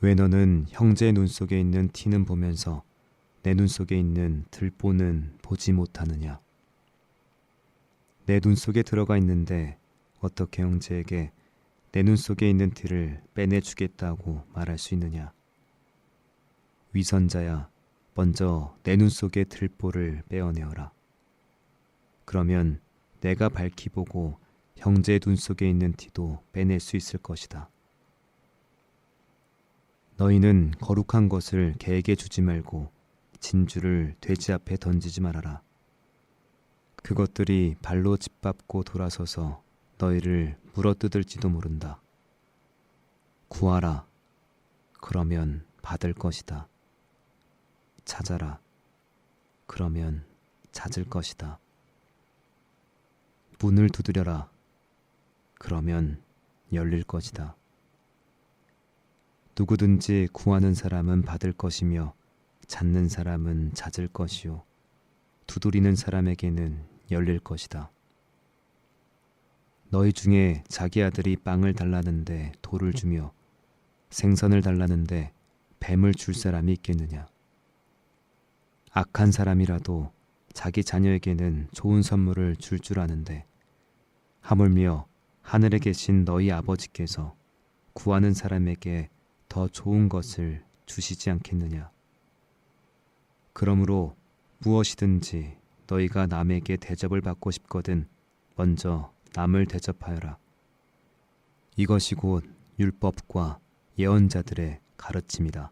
Speaker 1: 왜 너는 형제의 눈 속에 있는 티는 보면서 내 눈 속에 있는 들보는 보지 못하느냐. 내 눈 속에 들어가 있는데 어떻게 형제에게 내 눈 속에 있는 티를 빼내주겠다고 말할 수 있느냐. 위선자야, 먼저 내 눈 속의 들보를 빼어내어라. 그러면 내가 밝히 보고 형제의 눈 속에 있는 티도 빼낼 수 있을 것이다. 너희는 거룩한 것을 개에게 주지 말고 진주를 돼지 앞에 던지지 말아라. 그것들이 발로 짓밟고 돌아서서 너희를 물어뜯을지도 모른다. 구하라. 그러면 받을 것이다. 찾아라. 그러면 찾을 것이다. 문을 두드려라. 그러면 열릴 것이다. 누구든지 구하는 사람은 받을 것이며 찾는 사람은 찾을 것이요 두드리는 사람에게는 열릴 것이다. 너희 중에 자기 아들이 빵을 달라는데 돌을 주며 생선을 달라는데 뱀을 줄 사람이 있겠느냐. 악한 사람이라도 자기 자녀에게는 좋은 선물을 줄 줄 아는데 하물며 하늘에 계신 너희 아버지께서 구하는 사람에게 더 좋은 것을 주시지 않겠느냐. 그러므로 무엇이든지 너희가 남에게 대접을 받고 싶거든 먼저 남을 대접하여라. 이것이 곧 율법과 예언자들의 가르침이다.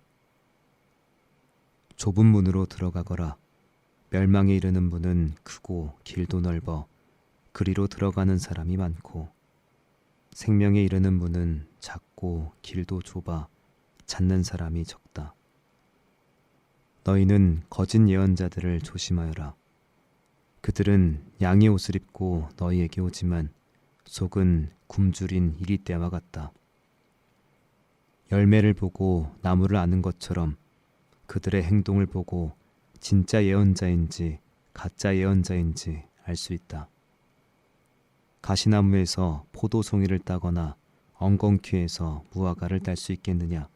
Speaker 1: 좁은 문으로 들어가거라. 멸망에 이르는 문은 크고 길도 넓어 그리로 들어가는 사람이 많고 생명에 이르는 문은 작고 길도 좁아 찾는 사람이 적다. 너희는 거짓 예언자들을 조심하여라. 그들은 양의 옷을 입고 너희에게 오지만 속은 굶주린 이리떼와 같다. 열매를 보고 나무를 아는 것처럼 그들의 행동을 보고 진짜 예언자인지 가짜 예언자인지 알 수 있다. 가시나무에서 포도송이를 따거나 엉겅퀴에서 무화과를 딸 수 있겠느냐?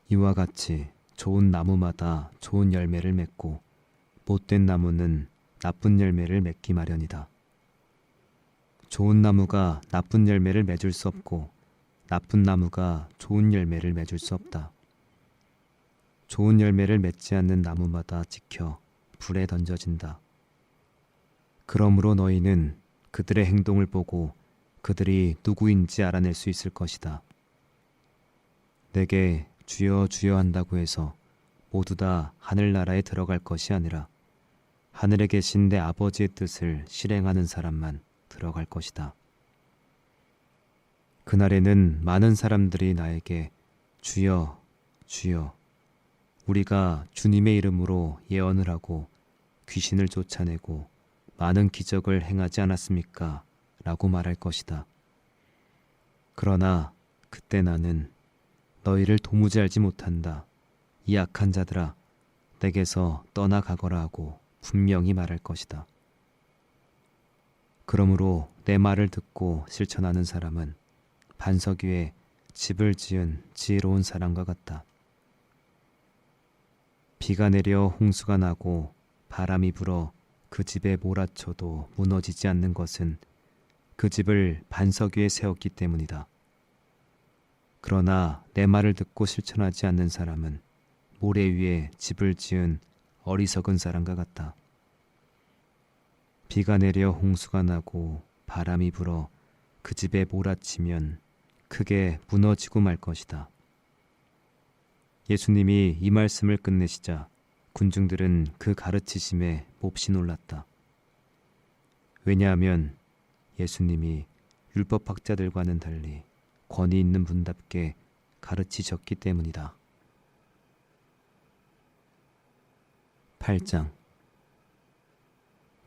Speaker 1: 이와 같이 좋은 나무마다 좋은 열매를 맺고 못된 나무는 나쁜 열매를 맺기 마련이다. 좋은 나무가 나쁜 열매를 맺을 수 없고 나쁜 나무가 좋은 열매를 맺을 수 없다. 좋은 열매를 맺지 않는 나무마다 찍혀 불에 던져진다. 그러므로 너희는 그들의 행동을 보고 그들이 누구인지 알아낼 수 있을 것이다. 내게 주여 주여 한다고 해서 모두 다 하늘나라에 들어갈 것이 아니라 하늘에 계신 내 아버지의 뜻을 실행하는 사람만 들어갈 것이다. 그날에는 많은 사람들이 나에게 주여 주여 우리가 주님의 이름으로 예언을 하고 귀신을 쫓아내고 많은 기적을 행하지 않았습니까? 라고 말할 것이다. 그러나 그때 나는 너희를 도무지 알지 못한다. 이 악한 자들아, 내게서 떠나가거라 하고 분명히 말할 것이다. 그러므로 내 말을 듣고 실천하는 사람은 반석 위에 집을 지은 지혜로운 사람과 같다. 비가 내려 홍수가 나고 바람이 불어 그 집에 몰아쳐도 무너지지 않는 것은 그 집을 반석 위에 세웠기 때문이다. 그러나 내 말을 듣고 실천하지 않는 사람은 모래 위에 집을 지은 어리석은 사람과 같다. 비가 내려 홍수가 나고 바람이 불어 그 집에 몰아치면 크게 무너지고 말 것이다. 예수님이 이 말씀을 끝내시자 군중들은 그 가르치심에 몹시 놀랐다. 왜냐하면 예수님이 율법학자들과는 달리 권위 있는 분답게 가르치셨기 때문이다. 8장.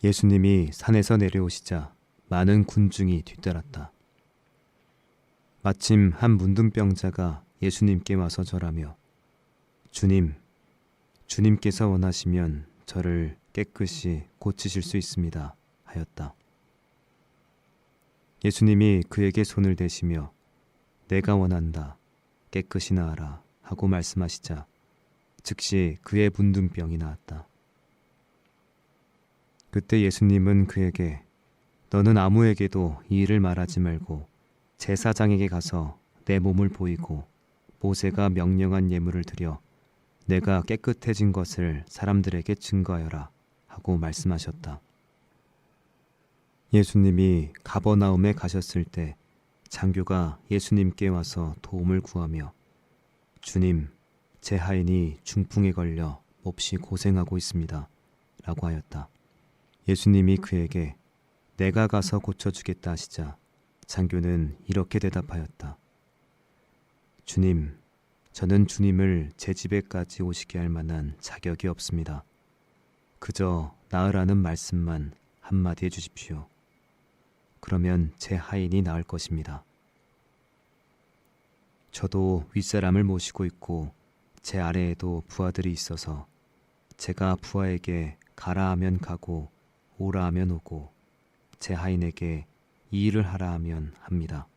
Speaker 1: 예수님이 산에서 내려오시자 많은 군중이 뒤따랐다. 마침 한 문둥병자가 예수님께 와서 절하며 주님, 주님께서 원하시면 저를 깨끗이 고치실 수 있습니다 하였다. 예수님이 그에게 손을 대시며 내가 원한다, 깨끗이 나아라 하고 말씀하시자 즉시 그의 문둥병이 나았다. 그때 예수님은 그에게 너는 아무에게도 이 일을 말하지 말고 제사장에게 가서 내 몸을 보이고 모세가 명령한 예물을 드려 내가 깨끗해진 것을 사람들에게 증거하여라 하고 말씀하셨다. 예수님이 가버나움에 가셨을 때 장교가 예수님께 와서 도움을 구하며 주님, 제 하인이 중풍에 걸려 몹시 고생하고 있습니다 라고 하였다. 예수님이 그에게 내가 가서 고쳐주겠다 하시자 장교는 이렇게 대답하였다. 주님, 저는 주님을 제 집에까지 오시게 할 만한 자격이 없습니다. 그저 나으라는 말씀만 한마디 해주십시오. 그러면 제 하인이 나을 것입니다. 저도 윗사람을 모시고 있고 제 아래에도 부하들이 있어서 제가 부하에게 가라 하면 가고 오라 하면 오고 제 하인에게 이 일을 하라 하면 합니다.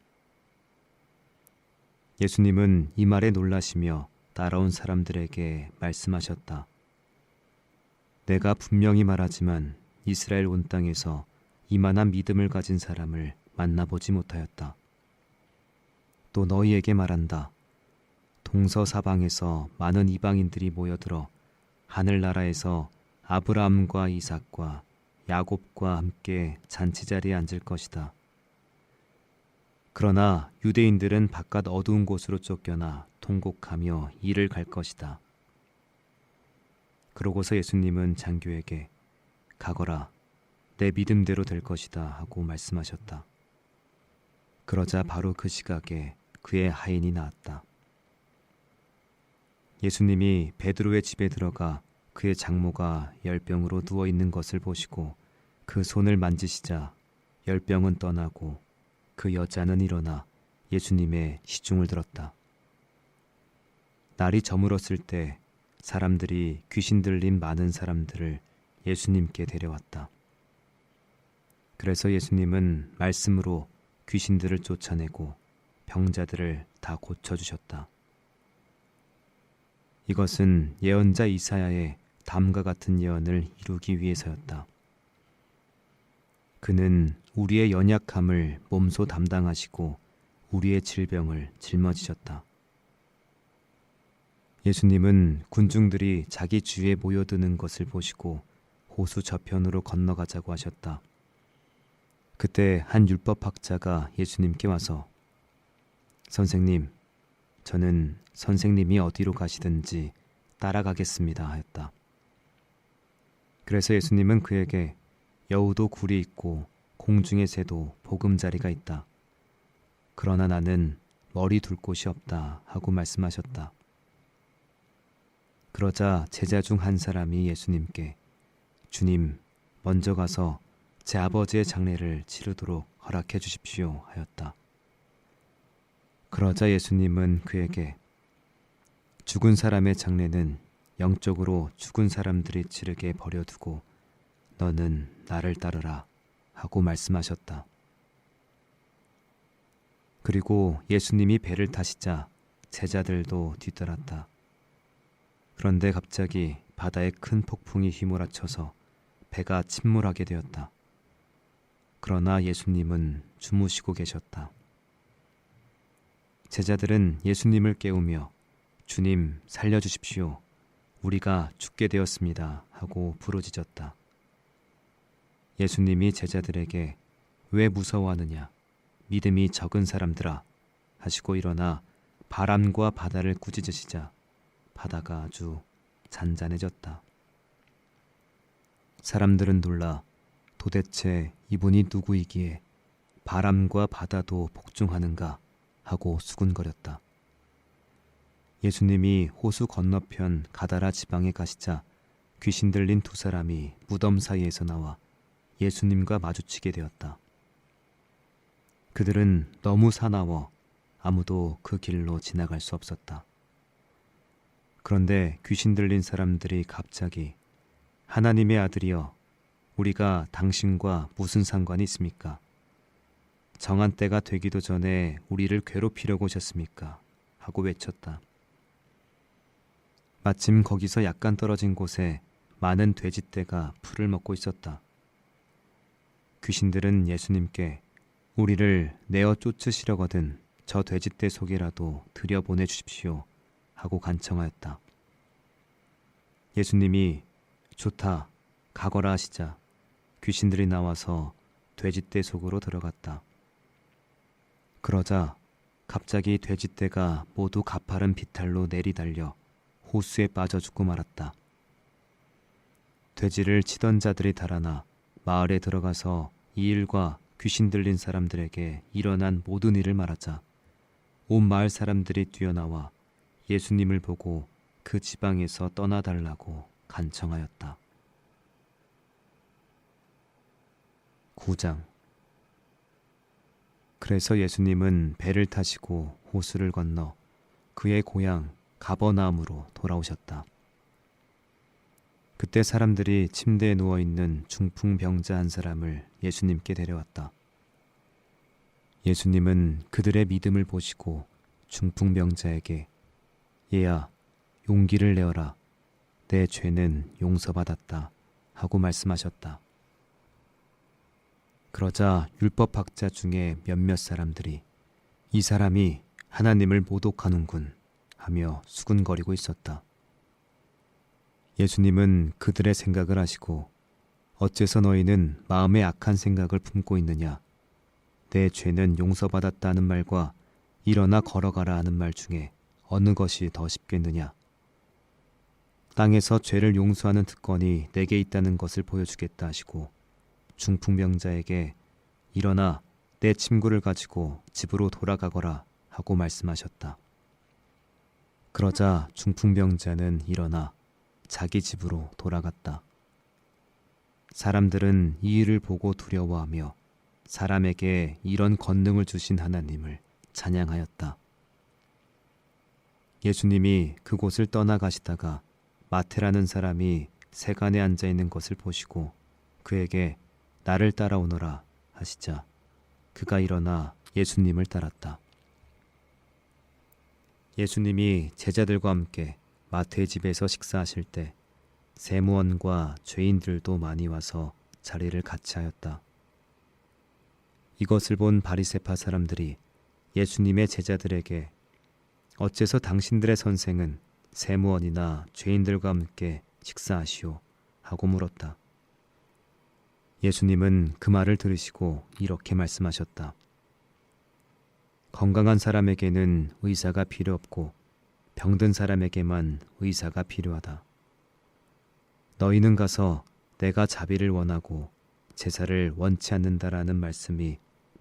Speaker 1: 예수님은 이 말에 놀라시며 따라온 사람들에게 말씀하셨다. 내가 분명히 말하지만 이스라엘 온 땅에서 이만한 믿음을 가진 사람을 만나보지 못하였다. 또 너희에게 말한다. 동서사방에서 많은 이방인들이 모여들어 하늘나라에서 아브라함과 이삭과 야곱과 함께 잔치자리에 앉을 것이다. 그러나 유대인들은 바깥 어두운 곳으로 쫓겨나 통곡하며 이를 갈 것이다. 그러고서 예수님은 장교에게 가거라, 내 믿음대로 될 것이다 하고 말씀하셨다. 그러자 바로 그 시각에 그의 하인이 나았다. 예수님이 베드로의 집에 들어가 그의 장모가 열병으로 누워 있는 것을 보시고 그 손을 만지시자 열병은 떠나고 그 여자는 일어나 예수님의 시중을 들었다. 날이 저물었을 때 사람들이 귀신 들린 많은 사람들을 예수님께 데려왔다. 그래서 예수님은 말씀으로 귀신들을 쫓아내고 병자들을 다 고쳐주셨다. 이것은 예언자 이사야의 다음과 같은 예언을 이루기 위해서였다. 그는 우리의 연약함을 몸소 담당하시고 우리의 질병을 짊어지셨다. 예수님은 군중들이 자기 주위에 모여드는 것을 보시고 호수 저편으로 건너가자고 하셨다. 그때 한 율법학자가 예수님께 와서 선생님, 저는 선생님이 어디로 가시든지 따라가겠습니다 하였다. 그래서 예수님은 그에게 여우도 굴이 있고 공중의 새도 보금자리가 있다. 그러나 나는 머리 둘 곳이 없다 하고 말씀하셨다. 그러자 제자 중 한 사람이 예수님께 주님, 먼저 가서 제 아버지의 장례를 치르도록 허락해 주십시오 하였다. 그러자 예수님은 그에게 죽은 사람의 장례는 영적으로 죽은 사람들이 치르게 버려두고 너는 나를 따르라 하고 말씀하셨다. 그리고 예수님이 배를 타시자 제자들도 뒤따랐다. 그런데 갑자기 바다에 큰 폭풍이 휘몰아쳐서 배가 침몰하게 되었다. 그러나 예수님은 주무시고 계셨다. 제자들은 예수님을 깨우며 주님 살려주십시오. 우리가 죽게 되었습니다 하고 부르짖었다. 예수님이 제자들에게 왜 무서워하느냐? 믿음이 적은 사람들아 하시고 일어나 바람과 바다를 꾸짖으시자 바다가 아주 잔잔해졌다. 사람들은 놀라 도대체 이분이 누구이기에 바람과 바다도 복종하는가 하고 수군거렸다. 예수님이 호수 건너편 가다라 지방에 가시자 귀신 들린 두 사람이 무덤 사이에서 나와 예수님과 마주치게 되었다. 그들은 너무 사나워 아무도 그 길로 지나갈 수 없었다. 그런데 귀신 들린 사람들이 갑자기 하나님의 아들이여, 우리가 당신과 무슨 상관이 있습니까? 정한 때가 되기도 전에 우리를 괴롭히려고 오셨습니까? 하고 외쳤다. 마침 거기서 약간 떨어진 곳에 많은 돼지떼가 풀을 먹고 있었다. 귀신들은 예수님께 우리를 내어 쫓으시려거든 저 돼지떼 속이라도 들여보내 주십시오 하고 간청하였다. 예수님이 좋다, 가거라 하시자 귀신들이 나와서 돼지떼 속으로 들어갔다. 그러자 갑자기 돼지떼가 모두 가파른 비탈로 내리달려 호수에 빠져 죽고 말았다. 돼지를 치던 자들이 달아나 마을에 들어가서 이 일과 귀신 들린 사람들에게 일어난 모든 일을 말하자 온 마을 사람들이 뛰어나와 예수님을 보고 그 지방에서 떠나달라고 간청하였다. 9장. 그래서 예수님은 배를 타시고 호수를 건너 그의 고향 가버나움으로 돌아오셨다. 그때 사람들이 침대에 누워있는 중풍병자 한 사람을 예수님께 데려왔다. 예수님은 그들의 믿음을 보시고 중풍병자에게 얘야, 용기를 내어라. 내 죄는 용서받았다 하고 말씀하셨다. 그러자 율법학자 중에 몇몇 사람들이 이 사람이 하나님을 모독하는군 하며 수군거리고 있었다. 예수님은 그들의 생각을 아시고 어째서 너희는 마음에 악한 생각을 품고 있느냐? 내 죄는 용서받았다는 말과 일어나 걸어가라 하는 말 중에 어느 것이 더 쉽겠느냐? 땅에서 죄를 용서하는 특권이 내게 있다는 것을 보여주겠다 하시고 중풍병자에게 일어나 내 침구를 가지고 집으로 돌아가거라 하고 말씀하셨다. 그러자 중풍병자는 일어나 자기 집으로 돌아갔다. 사람들은 이 일을 보고 두려워하며 사람에게 이런 권능을 주신 하나님을 찬양하였다. 예수님이 그곳을 떠나가시다가 마태라는 사람이 세간에 앉아 있는 것을 보시고 그에게 나를 따라오너라 하시자 그가 일어나 예수님을 따랐다. 예수님이 제자들과 함께 마태의 집에서 식사하실 때 세무원과 죄인들도 많이 와서 자리를 같이 하였다. 이것을 본 바리새파 사람들이 예수님의 제자들에게 어째서 당신들의 선생은 세무원이나 죄인들과 함께 식사하시오 하고 물었다. 예수님은 그 말을 들으시고 이렇게 말씀하셨다. 건강한 사람에게는 의사가 필요 없고 병든 사람에게만 의사가 필요하다. 너희는 가서 내가 자비를 원하고 제사를 원치 않는다라는 말씀이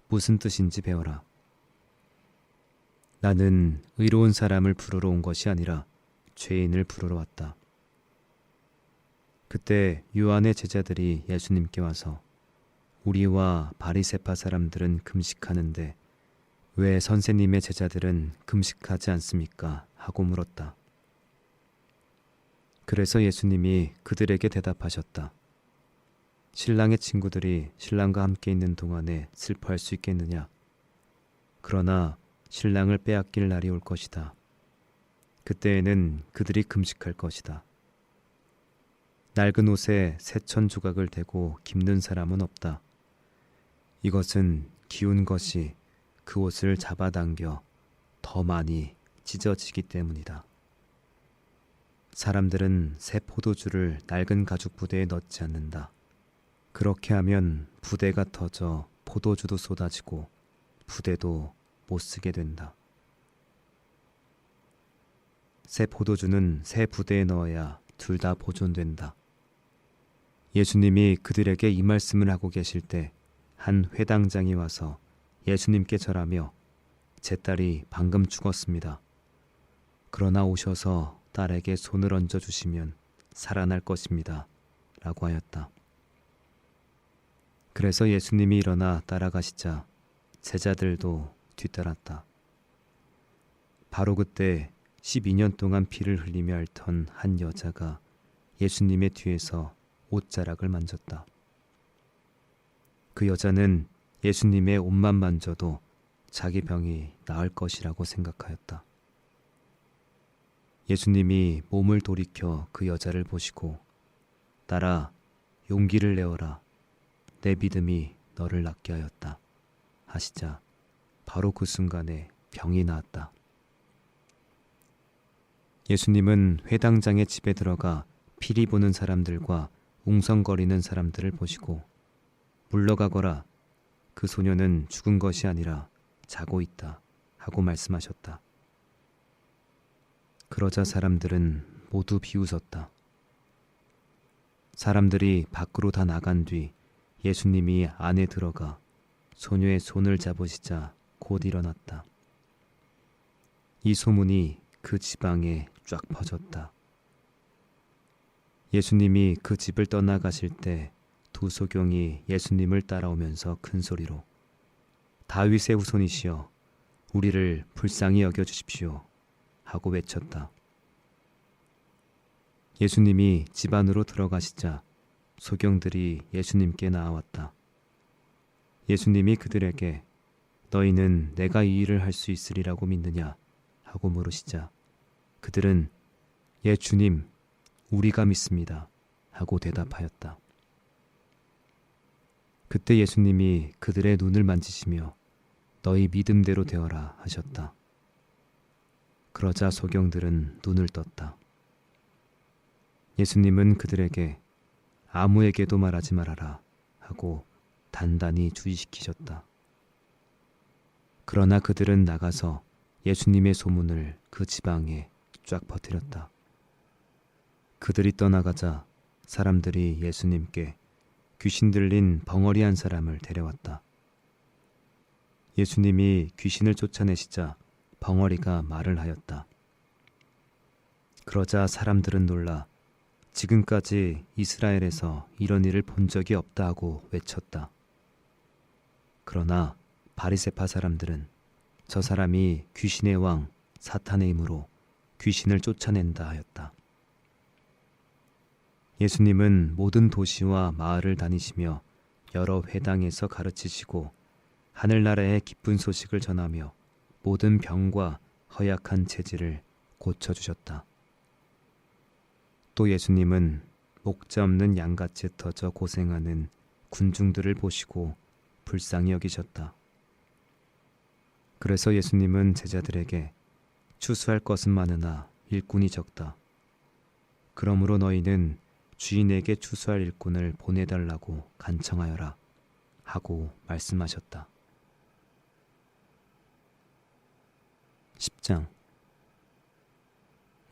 Speaker 1: 무슨 뜻인지 배워라. 나는 의로운 사람을 부르러 온 것이 아니라 죄인을 부르러 왔다. 그때 요한의 제자들이 예수님께 와서 우리와 바리새파 사람들은 금식하는데 왜 선생님의 제자들은 금식하지 않습니까? 하고 물었다. 그래서 예수님이 그들에게 대답하셨다. 신랑의 친구들이 신랑과 함께 있는 동안에 슬퍼할 수 있겠느냐? 그러나 신랑을 빼앗길 날이 올 것이다. 그때에는 그들이 금식할 것이다. 낡은 옷에 새천 조각을 대고 깁는 사람은 없다. 이것은 기운 것이 그 옷을 잡아당겨 더 많이 찢어지기 때문이다. 사람들은 새 포도주를 낡은 가죽 부대에 넣지 않는다. 그렇게 하면 부대가 터져 포도주도 쏟아지고 부대도 못 쓰게 된다. 새 포도주는 새 부대에 넣어야 둘 다 보존된다. 예수님이 그들에게 이 말씀을 하고 계실 때 한 회당장이 와서 예수님께 절하며 제 딸이 방금 죽었습니다. 그러나 오셔서 딸에게 손을 얹어주시면 살아날 것입니다. 라고 하였다. 그래서 예수님이 일어나 따라가시자 제자들도 뒤따랐다. 바로 그때 12년 동안 피를 흘리며 앓던 한 여자가 예수님의 뒤에서 옷자락을 만졌다. 그 여자는 예수님의 옷만 만져도 자기 병이 나을 것이라고 생각하였다. 예수님이 몸을 돌이켜 그 여자를 보시고 딸아, 용기를 내어라. 내 믿음이 너를 낫게 하였다. 하시자 바로 그 순간에 병이 나았다. 예수님은 회당장의 집에 들어가 피리 보는 사람들과 웅성거리는 사람들을 보시고 물러가거라. 그 소녀는 죽은 것이 아니라 자고 있다. 하고 말씀하셨다. 그러자 사람들은 모두 비웃었다. 사람들이 밖으로 다 나간 뒤 예수님이 안에 들어가 소녀의 손을 잡으시자 곧 일어났다. 이 소문이 그 지방에 쫙 퍼졌다. 예수님이 그 집을 떠나가실 때 두 소경이 예수님을 따라오면서 큰 소리로 다윗의 후손이시여 우리를 불쌍히 여겨주십시오 하고 외쳤다. 예수님이 집 안으로 들어가시자 소경들이 예수님께 나아왔다. 예수님이 그들에게 너희는 내가 이 일을 할 수 있으리라고 믿느냐 하고 물으시자 그들은 예 주님 우리가 믿습니다 하고 대답하였다. 그때 예수님이 그들의 눈을 만지시며 너희 믿음대로 되어라 하셨다. 그러자 소경들은 눈을 떴다. 예수님은 그들에게 아무에게도 말하지 말아라 하고 단단히 주의시키셨다. 그러나 그들은 나가서 예수님의 소문을 그 지방에 쫙 퍼뜨렸다. 그들이 떠나가자 사람들이 예수님께 귀신 들린 벙어리 한 사람을 데려왔다. 예수님이 귀신을 쫓아내시자 벙어리가 말을 하였다. 그러자 사람들은 놀라 지금까지 이스라엘에서 이런 일을 본 적이 없다 하고 외쳤다. 그러나 바리새파 사람들은 저 사람이 귀신의 왕 사탄의 힘으로 귀신을 쫓아낸다 하였다. 예수님은 모든 도시와 마을을 다니시며 여러 회당에서 가르치시고 하늘나라의 기쁜 소식을 전하며 모든 병과 허약한 체질을 고쳐주셨다. 또 예수님은 목자 없는 양같이 흩어져 고생하는 군중들을 보시고 불쌍히 여기셨다. 그래서 예수님은 제자들에게 추수할 것은 많으나 일꾼이 적다. 그러므로 너희는 주인에게 추수할 일꾼을 보내달라고 간청하여라 하고 말씀하셨다. 10장.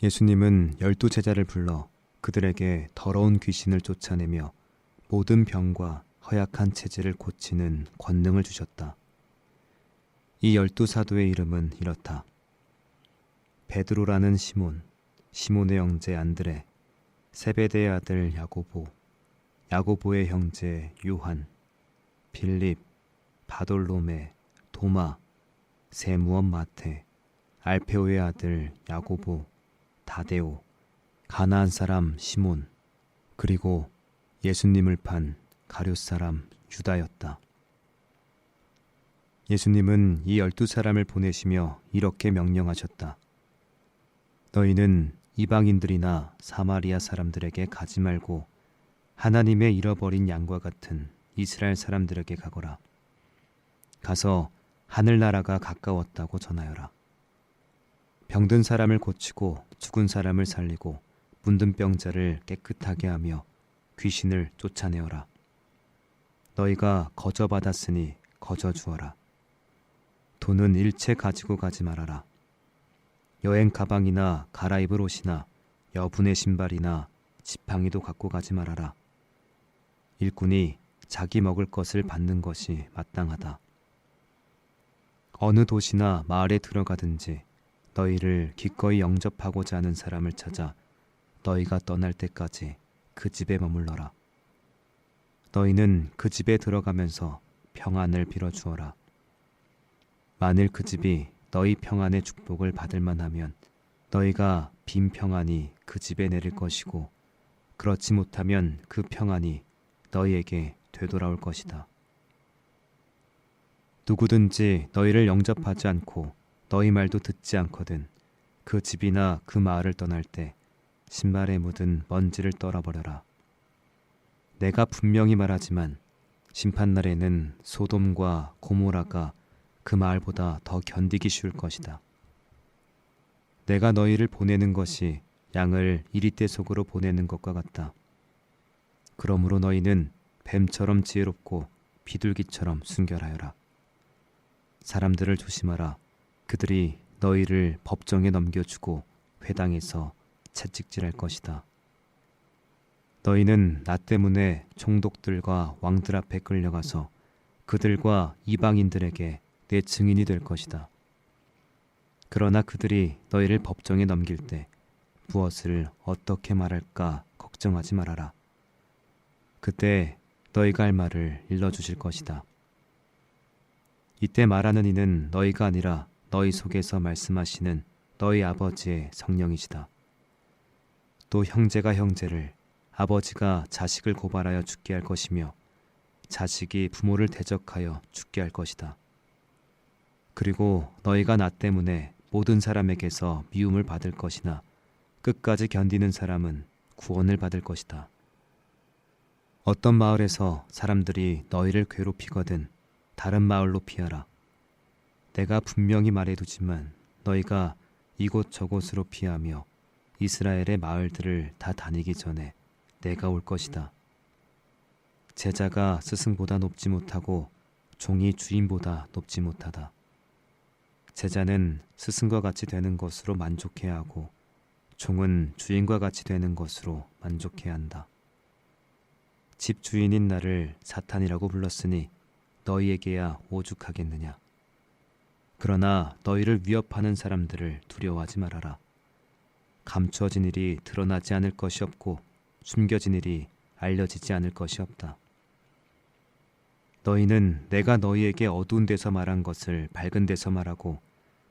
Speaker 1: 예수님은 12제자를 불러 그들에게 더러운 귀신을 쫓아내며 모든 병과 허약한 체질을 고치는 권능을 주셨다. 이 12사도의 이름은 이렇다. 베드로라는 시몬, 시몬의 형제 안드레, 세베대의 아들 야고보, 야고보의 형제 요한, 빌립, 바돌로메, 도마, 세무원 마테, 알페오의 아들 야고보, 다데오, 가나안 사람 시몬, 그리고 예수님을 판 가룟 사람 유다였다. 예수님은 이 12사람을 보내시며 이렇게 명령하셨다. 너희는 이방인들이나 사마리아 사람들에게 가지 말고 하나님의 잃어버린 양과 같은 이스라엘 사람들에게 가거라. 가서 하늘나라가 가까웠다고 전하여라. 병든 사람을 고치고 죽은 사람을 살리고 문든 병자를 깨끗하게 하며 귀신을 쫓아내어라. 너희가 거저 받았으니 거저 주어라. 돈은 일체 가지고 가지 말아라. 여행 가방이나 갈아입을 옷이나 여분의 신발이나 지팡이도 갖고 가지 말아라. 일꾼이 자기 먹을 것을 받는 것이 마땅하다. 어느 도시나 마을에 들어가든지 너희를 기꺼이 영접하고자 하는 사람을 찾아 너희가 떠날 때까지 그 집에 머물러라. 너희는 그 집에 들어가면서 평안을 빌어주어라. 만일 그 집이 너희 평안의 축복을 받을 만하면 너희가 빈 평안이 그 집에 내릴 것이고 그렇지 못하면 그 평안이 너희에게 되돌아올 것이다. 누구든지 너희를 영접하지 않고 너희 말도 듣지 않거든 그 집이나 그 마을을 떠날 때 신발에 묻은 먼지를 떨어버려라. 내가 분명히 말하지만 심판날에는 소돔과 고모라가 그 마을보다 더 견디기 쉬울 것이다. 내가 너희를 보내는 것이 양을 이리떼 속으로 보내는 것과 같다. 그러므로 너희는 뱀처럼 지혜롭고 비둘기처럼 순결하여라. 사람들을 조심하라. 그들이 너희를 법정에 넘겨주고 회당에서 채찍질할 것이다. 너희는 나 때문에 총독들과 왕들 앞에 끌려가서 그들과 이방인들에게 내 증인이 될 것이다. 그러나 그들이 너희를 법정에 넘길 때 무엇을 어떻게 말할까 걱정하지 말아라. 그때 너희가 할 말을 일러주실 것이다. 이때 말하는 이는 너희가 아니라 너희 속에서 말씀하시는 너희 아버지의 성령이시다. 또 형제가 형제를, 아버지가 자식을 고발하여 죽게 할 것이며 자식이 부모를 대적하여 죽게 할 것이다. 그리고 너희가 나 때문에 모든 사람에게서 미움을 받을 것이나 끝까지 견디는 사람은 구원을 받을 것이다. 어떤 마을에서 사람들이 너희를 괴롭히거든 다른 마을로 피하라. 내가 분명히 말해두지만 너희가 이곳저곳으로 피하며 이스라엘의 마을들을 다 다니기 전에 내가 올 것이다. 제자가 스승보다 높지 못하고 종이 주인보다 높지 못하다. 제자는 스승과 같이 되는 것으로 만족해야 하고 종은 주인과 같이 되는 것으로 만족해야 한다. 집 주인인 나를 사탄이라고 불렀으니 너희에게야 오죽하겠느냐. 그러나 너희를 위협하는 사람들을 두려워하지 말아라. 감추어진 일이 드러나지 않을 것이 없고 숨겨진 일이 알려지지 않을 것이 없다. 너희는 내가 너희에게 어두운 데서 말한 것을 밝은 데서 말하고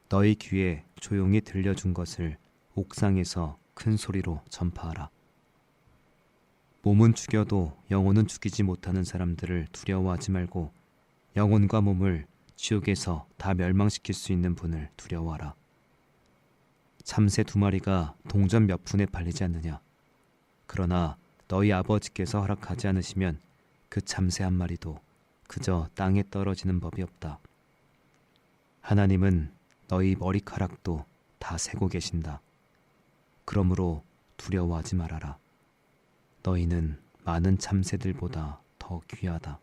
Speaker 1: 너희 귀에 조용히 들려준 것을 옥상에서 큰 소리로 전파하라. 몸은 죽여도 영혼은 죽이지 못하는 사람들을 두려워하지 말고 영혼과 몸을 지옥에서 다 멸망시킬 수 있는 분을 두려워하라. 참새 2마리가 동전 몇 푼에 팔리지 않느냐. 그러나 너희 아버지께서 허락하지 않으시면 그 참새 1마리도 그저 땅에 떨어지는 법이 없다. 하나님은 너희 머리카락도 다 세고 계신다. 그러므로 두려워하지 말아라. 너희는 많은 참새들보다 더 귀하다.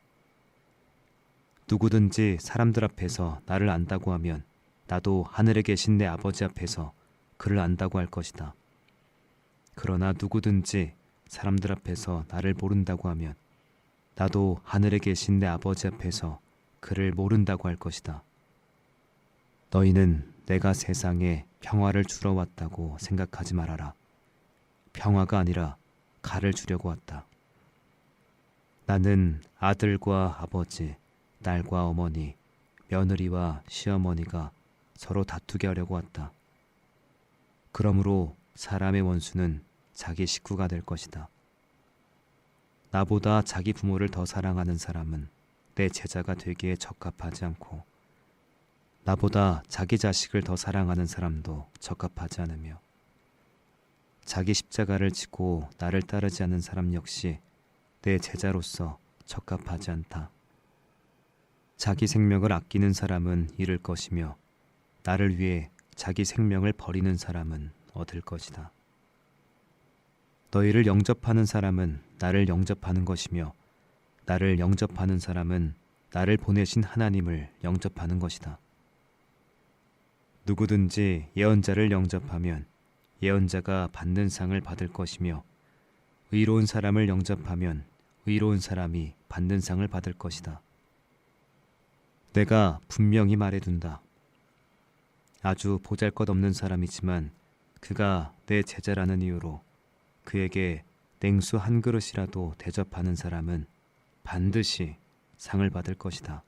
Speaker 1: 누구든지 사람들 앞에서 나를 안다고 하면 나도 하늘에 계신 내 아버지 앞에서 그를 안다고 할 것이다. 그러나 누구든지 사람들 앞에서 나를 모른다고 하면 나도 하늘에 계신 내 아버지 앞에서 그를 모른다고 할 것이다. 너희는 내가 세상에 평화를 주러 왔다고 생각하지 말아라. 평화가 아니라 칼을 주려고 왔다. 나는 아들과 아버지, 딸과 어머니, 며느리와 시어머니가 서로 다투게 하려고 왔다. 그러므로 사람의 원수는 자기 식구가 될 것이다. 나보다 자기 부모를 더 사랑하는 사람은 내 제자가 되기에 적합하지 않고 나보다 자기 자식을 더 사랑하는 사람도 적합하지 않으며 자기 십자가를 지고 나를 따르지 않는 사람 역시 내 제자로서 적합하지 않다. 자기 생명을 아끼는 사람은 잃을 것이며 나를 위해 자기 생명을 버리는 사람은 얻을 것이다. 너희를 영접하는 사람은 나를 영접하는 것이며 나를 영접하는 사람은 나를 보내신 하나님을 영접하는 것이다. 누구든지 예언자를 영접하면 예언자가 받는 상을 받을 것이며 의로운 사람을 영접하면 의로운 사람이 받는 상을 받을 것이다. 내가 분명히 말해둔다. 아주 보잘것없는 사람이지만 그가 내 제자라는 이유로 그에게 냉수 한 그릇이라도 대접하는 사람은 반드시 상을 받을 것이다.